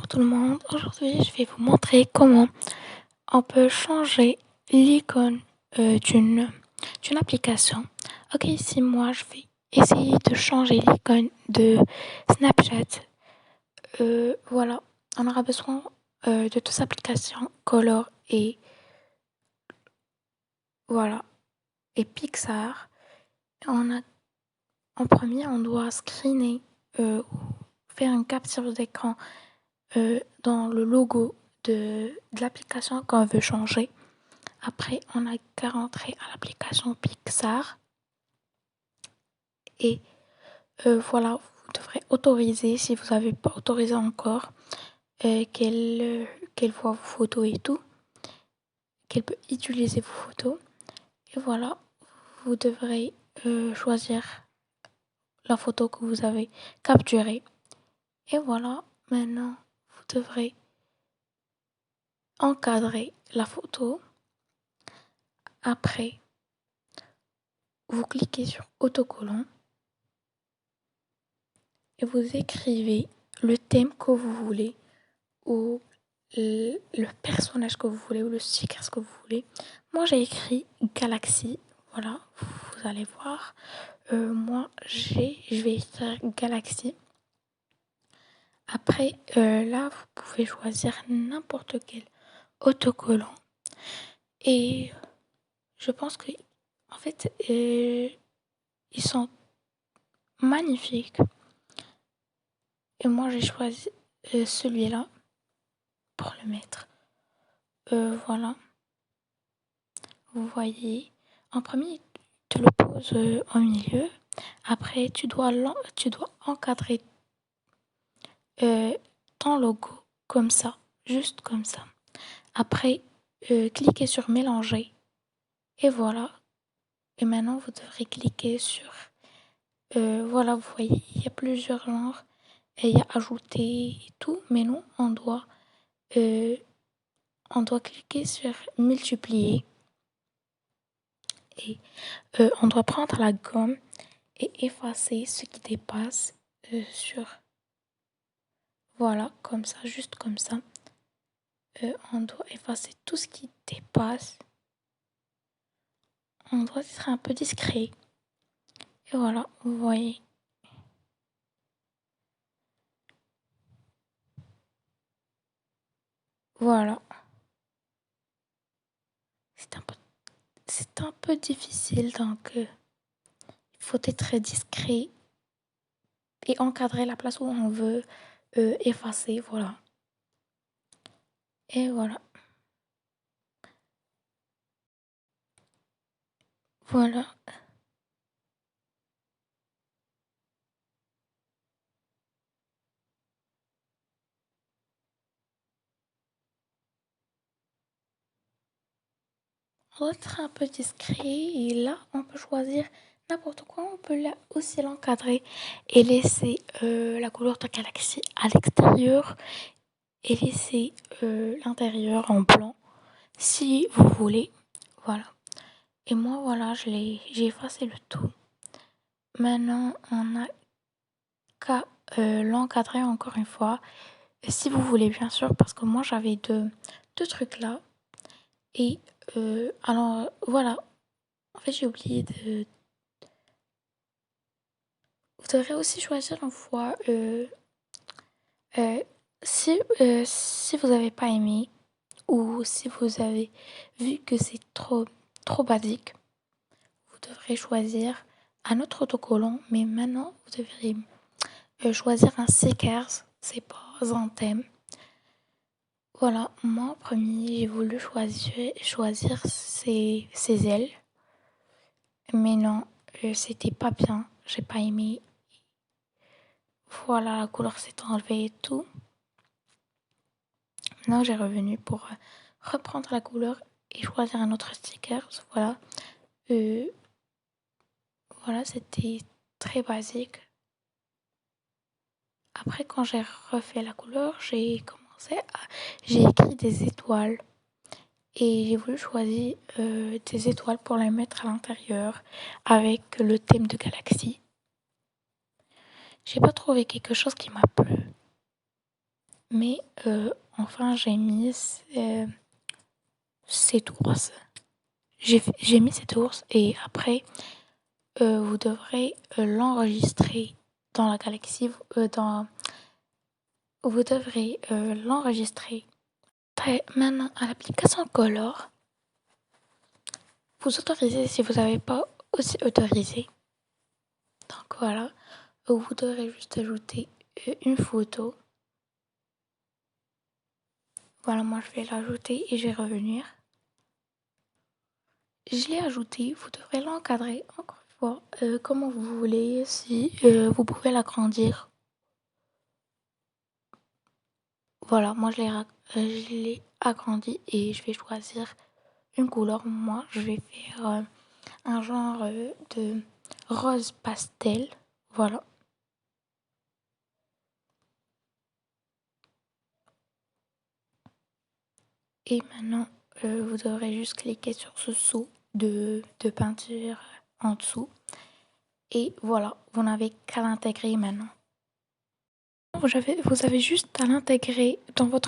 tout le monde, aujourd'hui je vais vous montrer comment on peut changer l'icône d'une application. Ok, ici moi je vais essayer de changer l'icône de Snapchat. Voilà, on aura besoin de deux applications, Color et voilà et Pixar. En premier, on doit screener, faire une capture d'écran dans le logo de l'application qu'on veut changer. Après, on a qu'à rentrer à l'application Pixar et voilà, vous devrez autoriser, si vous n'avez pas autorisé encore, qu'elle voit vos photos et tout, qu'elle peut utiliser vos photos. Et voilà, vous devrez choisir la photo que vous avez capturée. Et voilà, maintenant, vous devrez encadrer la photo. Après, vous cliquez sur autocollant et vous écrivez le thème que vous voulez ou le personnage que vous voulez ou le sticker que vous voulez. Moi, j'ai écrit Galaxy. Voilà, vous allez voir. Moi, je vais écrire Galaxy. Après, là, vous pouvez choisir n'importe quel autocollant. Et je pense que, en fait, ils sont magnifiques. Et moi, j'ai choisi celui-là pour le mettre. Voilà. Vous voyez, en premier, il te le pose au milieu. Après, tu dois encadrer ton logo comme ça, juste comme ça. Après, cliquez sur mélanger. Et voilà. Et maintenant, vous devrez cliquer sur... voilà, vous voyez, il y a plusieurs genres. Et il y a ajouter et tout. Mais nous, on doit cliquer sur multiplier. Et on doit prendre la gomme et effacer ce qui dépasse sur... Voilà, comme ça, juste comme ça. On doit effacer tout ce qui dépasse. On doit être un peu discret. Et voilà, vous voyez. Voilà. C'est un peu difficile, donc il faut être discret et encadrer la place où on veut effacer, voilà. Et voilà. Voilà. On doit être un peu discret et là, on peut choisir n'importe quoi. On peut là aussi l'encadrer et laisser la couleur de galaxie à l'extérieur et laisser l'intérieur en blanc si vous voulez. Voilà. Et moi, voilà, j'ai effacé le tout. Maintenant, on a qu'à l'encadrer encore une fois. Si vous voulez, bien sûr, parce que moi, j'avais deux trucs là. Et alors, voilà. En fait, j'ai oublié de... Vous devrez aussi choisir une fois euh, si vous n'avez pas aimé ou si vous avez vu que c'est trop basique, vous devrez choisir un autre autocollant. Mais maintenant, vous devrez choisir un stickers. C'est pas un thème. Voilà, moi en premier, j'ai voulu choisir ses ailes. Mais non, c'était pas bien. J'ai pas aimé. Voilà, la couleur s'est enlevée et tout. Maintenant, j'ai revenu pour reprendre la couleur et choisir un autre sticker. Voilà. Euh, voilà, c'était très basique. Après, quand j'ai refait la couleur, j'ai écrit des étoiles. Et j'ai voulu choisir des étoiles pour les mettre à l'intérieur avec le thème de galaxie. J'ai pas trouvé quelque chose qui m'a plu. Mais enfin, j'ai mis cet ours. J'ai mis cet ours et après, vous devrez l'enregistrer dans la galaxie. Vous devrez l'enregistrer. Maintenant, à l'application Color, vous autorisez si vous n'avez pas aussi autorisé. Donc voilà, vous devrez juste ajouter une photo. Voilà, moi je vais l'ajouter et je vais revenir. Je l'ai ajouté, vous devrez l'encadrer encore une fois comment vous voulez, si vous pouvez l'agrandir. Voilà, moi je l'ai agrandi et je vais choisir une couleur. Moi je vais faire un genre de rose pastel. Voilà. Et maintenant, vous devrez juste cliquer sur ce seau de peinture en dessous. Et voilà, vous n'avez qu'à l'intégrer maintenant. Vous avez juste à l'intégrer dans votre